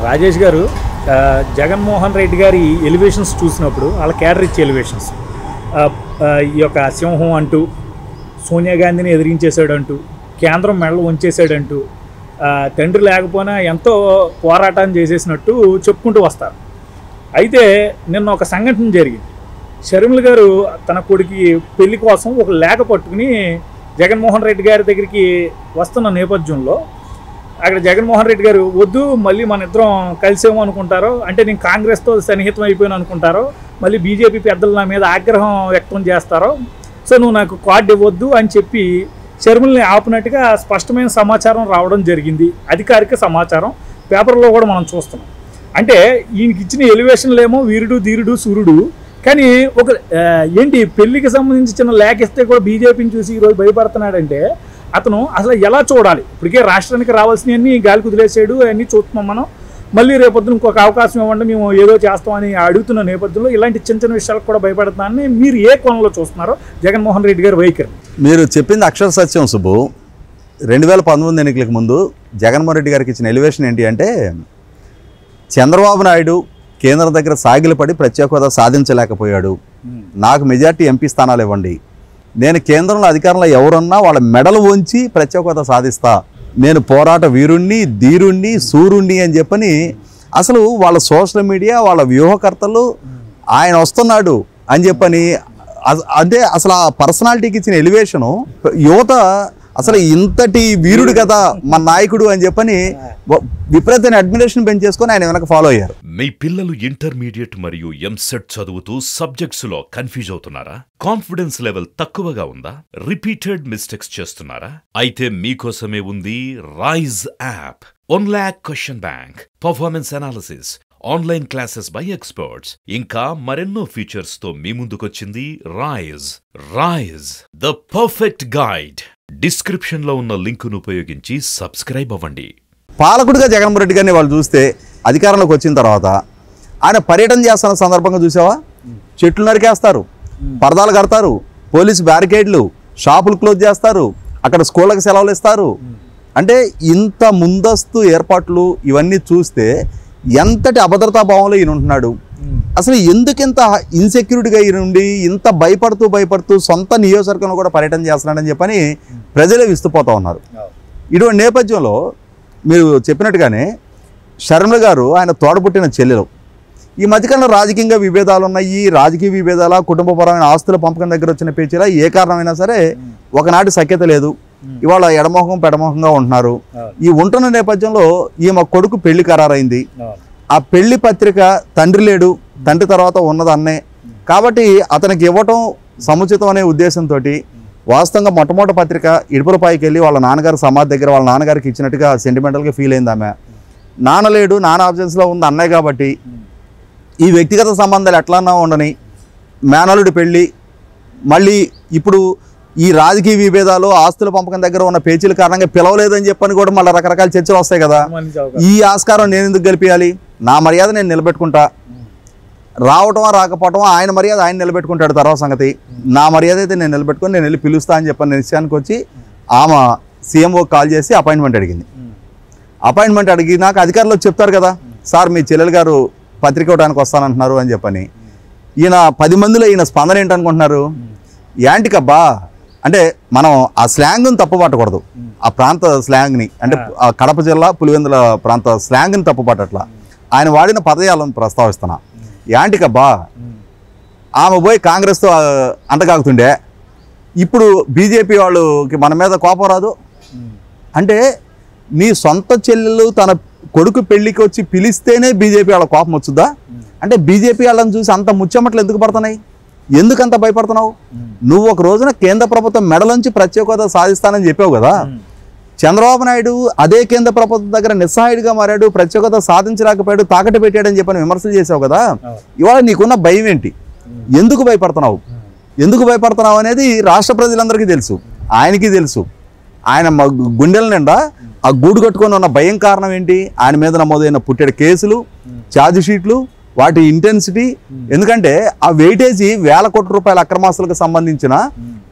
రాజేష్ గారు జగన్మోహన్ రెడ్డి గారి ఎలివేషన్స్ చూసినప్పుడు వాళ్ళ క్యాడర్ ఇచ్చే ఎలివేషన్స్ ఈ యొక్క సింహం అంటూ సోనియా గాంధీని ఎదిరించేశాడంటూ కేంద్రం మెడలు వంచేశాడంటూ తండ్రి లేకపోయినా ఎంతో పోరాటం చేసేసినట్టు చెప్పుకుంటూ వస్తారు. అయితే నిన్న ఒక సంఘటన జరిగింది. షర్మిల గారు తన కొడుకు పెళ్లి కోసం ఒక లేఖ పట్టుకుని జగన్మోహన్ రెడ్డి గారి దగ్గరికి వస్తున్న నేపథ్యంలో అక్కడ జగన్మోహన్ రెడ్డి గారు వద్దు, మళ్ళీ మన ఇద్దరం కలిసేమో అనుకుంటారో, అంటే నేను కాంగ్రెస్తో సన్నిహితం అయిపోయాను అనుకుంటారో, మళ్ళీ బీజేపీ పెద్దలు నా మీద ఆగ్రహం వ్యక్తం చేస్తారో, సో నువ్వు నాకు కార్డు ఇవ్వద్దు అని చెప్పి షర్మిల్ని ఆపినట్టుగా స్పష్టమైన సమాచారం రావడం జరిగింది. అధికారిక సమాచారం పేపర్లో కూడా మనం చూస్తున్నాం. అంటే ఈయనకి ఇచ్చిన ఎలివేషన్లేమో వీరుడు ధీరుడు సూర్యుడు, కానీ ఒక ఏంటి పెళ్లికి సంబంధించి చిన్న లేఖ ఇస్తే కూడా బీజేపీని చూసి ఈరోజు భయపడుతున్నాడంటే అతను అసలు ఎలా చూడాలి? ఇప్పటికే రాష్ట్రానికి రావాల్సినవన్నీ గాలి కుదిలేసాడు, అవన్నీ చూస్తున్నాం మనం. మళ్ళీ రేపొద్దున ఇంకొక అవకాశం ఇవ్వండి, మేము ఏదో చేస్తామని అడుగుతున్న నేపథ్యంలో ఇలాంటి చిన్న చిన్న విషయాలకు కూడా భయపడుతున్నారని మీరు ఏ కోణంలో చూస్తున్నారో జగన్మోహన్ రెడ్డి గారి వైఖరి? మీరు చెప్పింది అక్షర సత్యం సుబ్బు. 2019 ఎన్నికలకు ముందు జగన్మోహన్ రెడ్డి గారికి ఇచ్చిన ఎలివేషన్ ఏంటి అంటే, చంద్రబాబు నాయుడు కేంద్రం దగ్గర సాగిలపడి ప్రత్యేక హోదా సాధించలేకపోయాడు, నాకు మెజార్టీ ఎంపీ స్థానాలు ఇవ్వండి, నేను కేంద్రంలో అధికారంలో ఎవరున్నా వాళ్ళ మెడలు వంచి ప్రత్యేక హోదా సాధిస్తా, నేను పోరాట వీరుణ్ణి ధీరుణ్ణి సూర్యుణ్ణి అని చెప్పని అసలు వాళ్ళ సోషల్ మీడియా వాళ్ళ వ్యూహకర్తలు ఆయన వస్తున్నాడు అని చెప్పని, అంటే అసలు ఆ పర్సనాలిటీకి ఇచ్చిన ఎలివేషను యువత అసలు ఇంతటి వీరుడు కదా మన నాయకుడు అని చెప్పని విపరీతమైన అడ్మిరేషన్ పెంచేసుకొని ఆయన వెనక ఫాలో అయ్యారు. మీ పిల్లలు ఇంటర్మీడియట్ మరియు ఎంసెట్ చదువుతూ సబ్జెక్ట్స్ లో కన్ఫ్యూజ్ అవుతున్నారా? కాన్ఫిడెన్స్ లెవెల్ తక్కువగా ఉందా? రిపీటెడ్ మిస్టేక్స్ చేస్తున్నారా? అయితే మీకోసమే ఉంది rise app. 1 lakh question bank, performance analysis, online classes by experts, ఇంకా మరెన్నో ఫీచర్స్ తో మీ ముందుకొచ్చింది rise. Rise the perfect guide. Description లో ఉన్న లింకును ఉపయోగించి సబ్స్క్రైబ్ అవ్వండి. పాలకుడిగా జగన్మోహన్ రెడ్డి గారిని వాళ్ళు చూస్తే అధికారంలోకి వచ్చిన తర్వాత ఆయన పర్యటన చేస్తున్న సందర్భంగా చూసావా, చెట్లు నరికేస్తారు, పరదాలు కడతారు, పోలీసు బ్యారికేడ్లు, షాపులు క్లోజ్ చేస్తారు, అక్కడ స్కూళ్ళకి సెలవులు ఇస్తారు. అంటే ఇంత ముందస్తు ఏర్పాట్లు ఇవన్నీ చూస్తే ఎంతటి అభద్రతా భావంలో ఈయన ఉంటున్నాడు. అసలు ఎందుకింత ఇన్సెక్యూరిటీగా ఈయన ఉండి ఇంత భయపడుతూ సొంత నియోజకవర్గంలో కూడా పర్యటన చేస్తున్నాడని చెప్పని ప్రజలే విస్తుపోతూ ఉన్నారు. ఇటువంటి నేపథ్యంలో మీరు చెప్పినట్టుగానే షర్మిల గారు ఆయన తోడబుట్టిన చెల్లెలు. ఈ మధ్యకాలంలో రాజకీయంగా విభేదాలు ఉన్నాయి. రాజకీయ విభేదాల, కుటుంబపరమైన ఆస్తుల పంపకం దగ్గర వచ్చిన పేచీలా ఏ కారణమైనా సరే ఒకనాటి సఖ్యత లేదు. ఇవాళ ఎడమోహం పెడమోహంగా ఉంటున్నారు. ఈ ఉంటున్న నేపథ్యంలో ఈమె కొడుకు పెళ్లి ఖరారైంది. ఆ పెళ్లి పత్రిక తండ్రి లేడు, తండ్రి తర్వాత ఉన్నది అన్నే కాబట్టి అతనికి ఇవ్వటం సముచితం అనే ఉద్దేశంతో వాస్తవంగా మొట్టమొదటి పత్రిక ఇడుపులపాయికి వెళ్ళి వాళ్ళ నాన్నగారు సమాధి దగ్గర వాళ్ళ నాన్నగారికి ఇచ్చినట్టుగా సెంటిమెంటల్గా ఫీల్ అయింది ఆమె. నాన్న లేడు, నాన్న ఆబ్సెన్స్లో ఉంది అన్నయ్య కాబట్టి ఈ వ్యక్తిగత సంబంధాలు ఎట్లన్నా ఉండని మేనలుడి పెళ్ళి, మళ్ళీ ఇప్పుడు ఈ రాజకీయ విభేదాలు ఆస్తుల పంపకం దగ్గర ఉన్న పేచీల కారణంగా పిలవలేదని చెప్పని కూడా మళ్ళీ రకరకాల చర్చలు వస్తాయి కదా. ఈ ఆస్కారం నేను ఎందుకు గెలిపియాలి? నా మర్యాద నేను నిలబెట్టుకుంటా, రావటమా రాకపోవటమా ఆయన మర్యాద ఆయన నిలబెట్టుకుంటాడు, తర్వాత సంగతి. నా మర్యాద అయితే నేను నిలబెట్టుకొని నేను వెళ్ళి పిలుస్తా అని చెప్పని నిశ్చయానికి వచ్చి ఆమె సీఎంఓకి కాల్ చేసి అపాయింట్మెంట్ అడిగింది. అపాయింట్మెంట్ అడిగినాక అధికారులు చెప్తారు కదా, సార్ మీ చెల్లెలు గారు పత్రిక ఇవ్వడానికి వస్తానంటున్నారు అని చెప్పని. ఈయన 10 మందిలో ఈయన స్పందన ఏంటనుకుంటున్నారు? యాంటికబ్బా అంటే మనం ఆ స్లాంగ్ని తప్పు పట్టకూడదు, ఆ ప్రాంత స్లాంగ్ని, అంటే ఆ కడప జిల్లా పులివెందుల ప్రాంత స్లాంగ్ని తప్పు పట్టట్లా, ఆయన వాడిన పదజాలను ప్రస్తావిస్తున్నా. యాంటికబ్బా ఆమె పోయి కాంగ్రెస్తో అంటగాగుతుండే ఇప్పుడు బీజేపీ వాళ్ళకి మన మీద కోపం రాదు అంటే, నీ సొంత చెల్లెలు తన కొడుకు పెళ్లికి వచ్చి పిలిస్తేనే బీజేపీ వాళ్ళ కోపం వచ్చుద్దా? అంటే బీజేపీ వాళ్ళని చూసి అంత ముచ్చెమట్లు ఎందుకు పడుతున్నాయి? ఎందుకంత భయపడుతున్నావు? నువ్వు ఒక రోజున కేంద్ర ప్రభుత్వం మెడలోంచి ప్రత్యేక హోదా సాధిస్తానని చెప్పావు కదా. చంద్రబాబు నాయుడు అదే కేంద్ర ప్రభుత్వం దగ్గర నిస్సహాయుడిగా మారాడు, ప్రత్యేక హోదా సాధించలేకపోయాడు, తాకట్టు పెట్టాడని చెప్పని విమర్శలు చేసావు కదా. ఇవాళ నీకున్న భయం ఏంటి? ఎందుకు భయపడుతున్నావు? ఎందుకు భయపడుతున్నావు అనేది రాష్ట్ర ప్రజలందరికీ తెలుసు, ఆయనకి తెలుసు. ఆయన గుండెల నిండా ఆ గూడు కట్టుకొని ఉన్న భయం కారణం ఏంటి? ఆయన మీద నమోదైన పుట్టెడు కేసులు, ఛార్జ్ షీట్లు, వాటి ఇంటెన్సిటీ. ఎందుకంటే ఆ వెయిటేజీ 1000 కోట్ల రూపాయల అక్రమాస్తులకు సంబంధించిన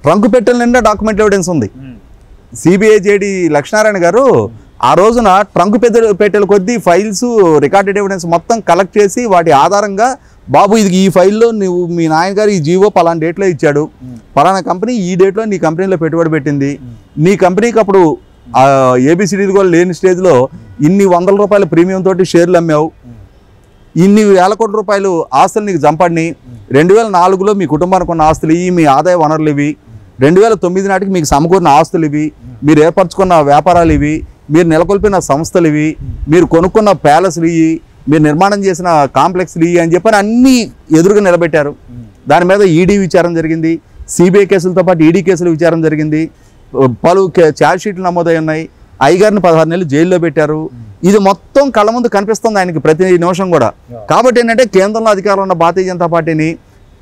ట్రంక్ పెట్టెల నిండా డాక్యుమెంట్ ఎవిడెన్స్ ఉంది. సిబిఐ జేడి లక్ష్మీనారాయణ గారు ఆ రోజున ట్రంక్ పెట్టెల కొద్దీ ఫైల్స్, రికార్డెడ్ ఎవిడెన్స్ మొత్తం కలెక్ట్ చేసి వాటి ఆధారంగా బాబు ఇది ఈ ఫైల్లో నువ్వు మీ నాయనగారు ఈ జీవో పలానా డేట్లో ఇచ్చాడు, పలానా కంపెనీ ఈ డేట్లో నీ కంపెనీలో పెట్టుబడి పెట్టింది, నీ కంపెనీకి అప్పుడు ఏబిసిడీలు కూడా లేని స్టేజ్లో ఇన్ని వందల రూపాయల ప్రీమియం తోటి షేర్లు అమ్మావు, ఇన్ని వేల కోట్ల రూపాయలు ఆస్తులు నీకు జంపడిని, 2004లో మీ కుటుంబానికి ఉన్న ఆస్తులు ఇవి, మీ ఆదాయ వనరులు ఇవి, 2009 నాటికి మీకు సమకూరిన ఆస్తులు ఇవి, మీరు ఏర్పరచుకున్న వ్యాపారాలు ఇవి, మీరు నెలకొల్పిన సంస్థలు ఇవి, మీరు కొనుక్కున్న ప్యాలెస్లు ఇవి, మీరు నిర్మాణం చేసిన కాంప్లెక్స్లు ఇవి అని చెప్పని అన్నీ ఎదురుగా నిలబెట్టారు. దాని మీద ఈడీ విచారం జరిగింది, సిబిఐ కేసులతో పాటు ఈడీ కేసులు విచారం జరిగింది, పలు ఛార్జ్ షీట్లు నమోదై ఉన్నాయి, అయ్యగారిని 16 నెలలు జైల్లో పెట్టారు. ఇది మొత్తం కళ్ళ ముందు కనిపిస్తుంది ఆయనకి ప్రతి నిమిషం కూడా. కాబట్టి ఏంటంటే కేంద్రంలో అధికారంలో ఉన్న భారతీయ జనతా పార్టీని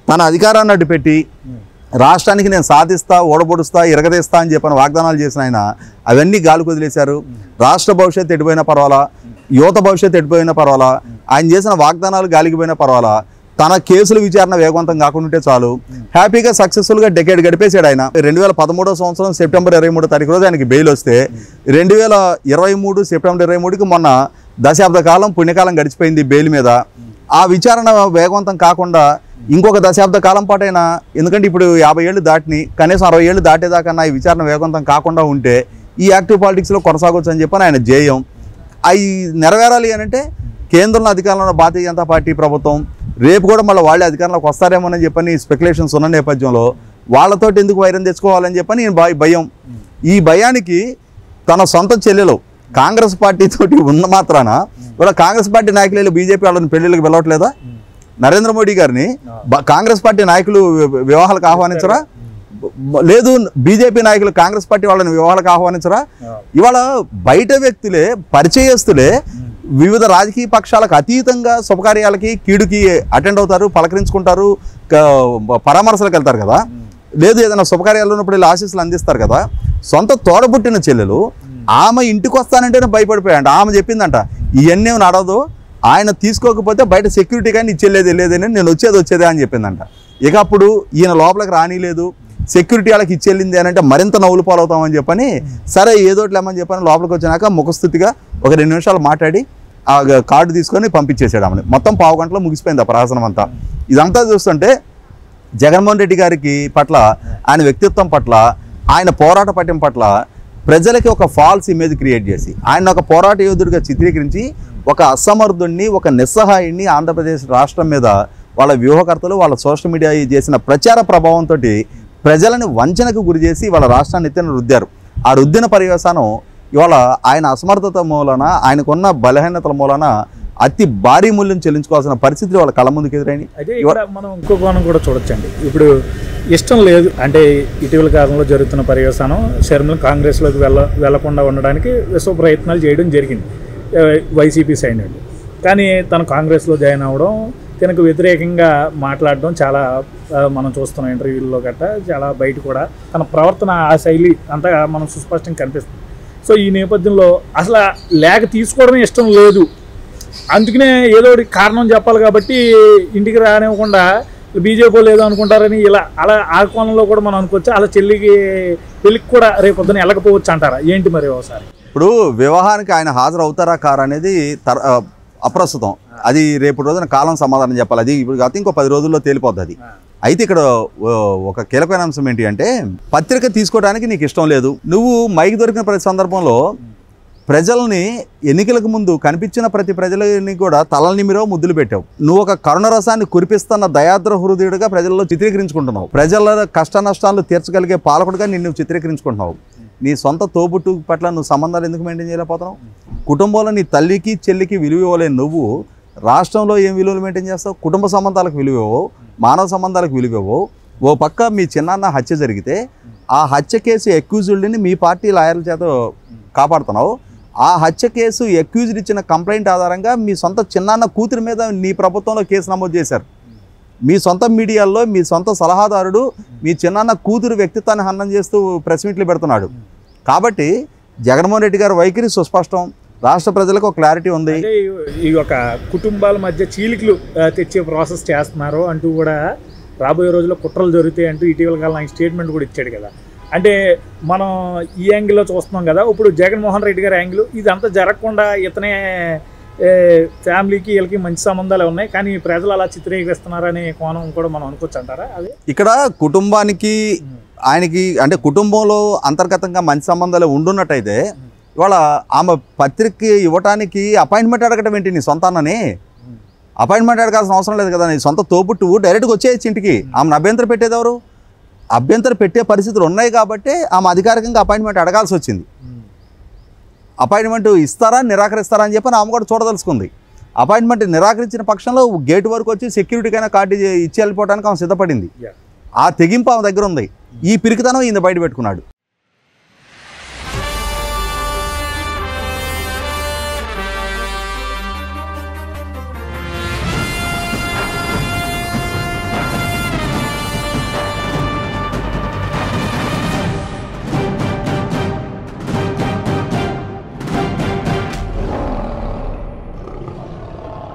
తన అధికారాన్ని అడ్డు పెట్టి రాష్ట్రానికి నేను సాధిస్తా, ఓడబొడుస్తా, ఇరగదీస్తా అని చెప్పిన వాగ్దానాలు చేసిన ఆయన అవన్నీ గాలికి వదిలేశారు. రాష్ట్ర భవిష్యత్తు ఎడిపోయినా పర్వాలా, యువత భవిష్యత్తు ఎడిపోయినా పర్వాలా, ఆయన చేసిన వాగ్దానాలు గాలికి పోయినా పర్వాలా, తన కేసుల విచారణ వేగవంతం కాకుండా ఉంటే చాలు, హ్యాపీగా సక్సెస్ఫుల్గా డెకేడ్ గడిపేశాడు ఆయన. 2013 సంవత్సరం సెప్టెంబర్ 23 తారీఖు రోజు ఆయనకి బెయిల్ వస్తే 2023 సెప్టెంబర్ 23కి మొన్న దశాబ్ద కాలం పుణ్యకాలం గడిచిపోయింది బెయిల్ మీద. ఆ విచారణ వేగవంతం కాకుండా ఇంకొక దశాబ్ద కాలం పాటైనా, ఎందుకంటే ఇప్పుడు 50 ఏళ్ళు దాటిని, కనీసం 60 ఏళ్ళు దాటేదాకా ఈ విచారణ వేగవంతం కాకుండా ఉంటే ఈ యాక్టివ్ పాలిటిక్స్లో కొనసాగొచ్చు అని చెప్పని ఆయన జేయం. అవి నెరవేరాలి అని అంటే కేంద్రంలో అధికారంలో ఉన్న భారతీయ జనతా పార్టీ ప్రభుత్వం రేపు కూడా మళ్ళీ వాళ్ళే అధికారంలోకి వస్తారేమోనని చెప్పని స్పెక్యులేషన్స్ ఉన్న నేపథ్యంలో వాళ్ళతో ఎందుకు వైరం తెచ్చుకోవాలని చెప్పని నేను భయం. ఈ భయానికి తన సొంత చెల్లెలు కాంగ్రెస్ పార్టీ తోటి ఉన్న మాత్రాన కూడా కాంగ్రెస్ పార్టీ నాయకులు బీజేపీ వాళ్ళని పెళ్లిళ్ళకి వెళ్ళట్లేదా? నరేంద్ర మోడీ గారిని కాంగ్రెస్ పార్టీ నాయకులు వివాహాలకు ఆహ్వానించరా? లేదు, బీజేపీ నాయకులు కాంగ్రెస్ పార్టీ వాళ్ళని వివాహాలకు ఆహ్వానించరా? ఇవాళ బయట వ్యక్తులే, పరిచయస్తులే వివిధ రాజకీయ పక్షాలకు అతీతంగా శుభకార్యాలకి కీడుకి అటెండ్ అవుతారు, పలకరించుకుంటారు, పరామర్శలకు వెళ్తారు కదా. లేదు, ఏదైనా శుభకార్యాలు ఉన్నప్పుడు ఇలా ఆశీస్సులు అందిస్తారు కదా. సొంత తోడబుట్టిన చెల్లెలు ఆమె ఇంటికి వస్తానంటేనే భయపడిపోయాడు. ఆమె చెప్పిందంట ఇవన్నీ నడవదు, ఆయన తీసుకోకపోతే బయట సెక్యూరిటీ కానీ ఇచ్చేది లేదని, నేను వచ్చేదే అని చెప్పిందంట. ఇక అప్పుడు ఈయన లోపలికి రానిలేదు, సెక్యూరిటీ వాళ్ళకి ఇచ్చేళ్ళింది అని అంటే మరింత నవ్వులు పాలవుతామని చెప్పని సరే ఏదోట్లేమని చెప్పని లోపలికి వచ్చినాక ముఖస్థుతిగా ఒక 2 నిమిషాలు మాట్లాడి ఆ కార్డు తీసుకొని పంపించేసాడు ఆమెను. మొత్తం 15 గంటలో ముగిసిపోయింది ఆ ప్రహసనం అంతా. ఇదంతా చూస్తుంటే జగన్మోహన్ రెడ్డి గారికి పట్ల, ఆయన వ్యక్తిత్వం పట్ల, ఆయన పోరాట పట్యం పట్ల ప్రజలకి ఒక ఫాల్స్ ఇమేజ్ క్రియేట్ చేసి ఆయన ఒక పోరాట యోధుడిగా చిత్రీకరించి ఒక అసమర్థుడిని, ఒక నిస్సహాయుడిని ఆంధ్రప్రదేశ్ రాష్ట్రం మీద వాళ్ళ వ్యూహకర్తలు, వాళ్ళ సోషల్ మీడియా చేసిన ప్రచార ప్రభావంతో ప్రజలను వంచనకు గురి చేసి వాళ్ళ రాష్ట్రాన్ని ఎత్తిన రుద్దారు. ఆ రుద్దిన పర్యవసానం ఇవాళ ఆయన అసమర్థత మూలన, ఆయనకున్న బలహీనతల మూలన అతి భారీ మూల్యం చెల్లించుకోవాల్సిన పరిస్థితులు వాళ్ళ కళ్ళ ముందుకు ఎదురైంది. అయితే ఇక్కడ మనం ఇంకో కోణం కూడా చూడొచ్చండి. ఇప్పుడు ఇష్టం లేదు అంటే ఇటీవల కాలంలో జరుగుతున్న పర్యవసానం షర్మిల కాంగ్రెస్లోకి వెళ్లకుండా ఉండడానికి విశ్వ ప్రయత్నాలు చేయడం జరిగింది వైసీపీ సైడ్ నుండి. కానీ తను కాంగ్రెస్లో జాయిన్ అవ్వడం, తనకు వ్యతిరేకంగా మాట్లాడడం చాలా మనం చూస్తున్నాం ఇంటర్వ్యూల్లో గట్రా, చాలా బయట కూడా తన ప్రవర్తన, ఆ శైలి అంతా మనం సుస్పష్టంగా కనిపిస్తుంది. సో ఈ నేపథ్యంలో అసలు లేక తీసుకోవడమే ఇష్టం లేదు, అందుకనే ఏదో కారణం చెప్పాలి కాబట్టి ఇంటికి రానివ్వకుండా బీజేపీ లేదో అనుకుంటారని ఇలా అలా ఆ కోణంలో కూడా మనం అనుకోవచ్చు. అలా పెళ్ళికి కూడా రేపు పొద్దున వెళ్ళకపోవచ్చు అంటారా ఏంటి మరి? ఒకసారి ఇప్పుడు వివాహానికి ఆయన హాజరు అవుతారా కారా అనేది అప్రస్తుతం. అది రేపు రోజున కాలం సమాధానం చెప్పాలి. అది ఇప్పుడు కాదు, ఇంకో 10 రోజుల్లో తేలిపోద్ది అది. అయితే ఇక్కడ ఒక కీలకమైన అంశం ఏంటి అంటే, పత్రిక తీసుకోవడానికి నీకు ఇష్టం లేదు, నువ్వు మైక్ దొరికిన ప్రతి సందర్భంలో ప్రజల్ని ఎన్నికలకు ముందు కనిపించిన ప్రతి ప్రజలని కూడా తలల నిమిరో ముద్దులు పెట్టావు. నువ్వు ఒక కరుణరసాన్ని కురిపిస్తున్న దయాద్ర హృదయుడిగా ప్రజల్లో చిత్రీకరించుకుంటున్నావు. ప్రజల కష్ట నష్టాలు తీర్చగలిగే పాలకుడిగా నిన్ను చిత్రీకరించుకుంటున్నావు. నీ సొంత తోబుట్టు పట్ల నువ్వు సంబంధాలు ఎందుకు మెయింటైన్ చేయలేకపోతున్నావు? కుటుంబంలో నీ తల్లికి చెల్లికి విలువ ఇవ్వలేని నువ్వు రాష్ట్రంలో ఏం విలువలు మెయింటైన్ చేస్తావు? కుటుంబ సంబంధాలకు విలువ ఇవ్వవు, మానవ సంబంధాలకు విలువ ఇవ్వవు. ఓ పక్క మీ చిన్నాన్న హత్య జరిగితే ఆ హత్య కేసు అక్యూజ్డ్ని మీ పార్టీ లాయర్ల చేత కాపాడుతున్నావు. ఆ హత్య కేసు అక్యూజ్డ్ ఇచ్చిన కంప్లైంట్ ఆధారంగా మీ సొంత చిన్నాన్న కూతురి మీద నీ ప్రభుత్వంలో కేసు నమోదు చేశారు. మీ సొంత మీడియాల్లో మీ సొంత సలహాదారుడు మీ చిన్నాన్న కూతురు వ్యక్తిత్వాన్ని హననం చేస్తూ ప్రెస్ మీట్లు పెడుతున్నాడు. కాబట్టి జగన్మోహన్ రెడ్డి గారి వైఖరి సుస్పష్టం, రాష్ట్ర ప్రజలకు ఒక క్లారిటీ ఉంది. ఈ ఒక కుటుంబాల మధ్య చీలికలు తెచ్చే ప్రాసెస్ చేస్తున్నారు అంటూ కూడా రాబోయే రోజుల్లో కుట్రలు జరుగుతాయి అంటూ ఇటీవల కాలం ఆయన స్టేట్మెంట్ కూడా ఇచ్చాడు కదా. అంటే మనం ఈ యాంగిల్లో చూస్తున్నాం కదా, ఇప్పుడు జగన్మోహన్ రెడ్డి గారి యాంగిల్ ఇదంతా జరగకుండా ఇతనే ఫ్యామిలీకి వీళ్ళకి మంచి సంబంధాలు ఉన్నాయి, కానీ ప్రజలు అలా చిత్రీకరిస్తున్నారనే కోణం కూడా మనం అనుకోవచ్చు అంటారా? అదే ఇక్కడ కుటుంబానికి ఆయనకి అంటే కుటుంబంలో అంతర్గతంగా మంచి సంబంధాలు ఉండున్నట్టయితే ఇవాళ ఆమె పత్రిక ఇవ్వటానికి అపాయింట్మెంట్ అడగటం ఏంటి? నీ సొంత అన్నని అపాయింట్మెంట్ అడగాల్సిన అవసరం లేదు కదా, నీ సొంత తోబుట్టువు డైరెక్ట్గా వచ్చేయచ్చు ఇంటికి. ఆమెను అభ్యంతరం పెట్టేదెవరు? అభ్యంతరం పెట్టే పరిస్థితులు ఉన్నాయి కాబట్టి ఆమె అధికారికంగా అపాయింట్మెంట్ అడగాల్సి వచ్చింది. అపాయింట్మెంట్ ఇస్తారా నిరాకరిస్తారా అని చెప్పి ఆమె కూడా చూడదలుచుకుంది. అపాయింట్మెంట్ నిరాకరించిన పక్షంలో గేట్ వరకు వచ్చి సెక్యూరిటీకైనా కార్డు ఇచ్చి వెళ్ళిపోవడానికి ఆమె సిద్ధపడింది. ఆ తెగింపు ఆమె దగ్గర ఉంది. ఈ పిరికితనం ఈయన బయట పెట్టుకున్నాడు.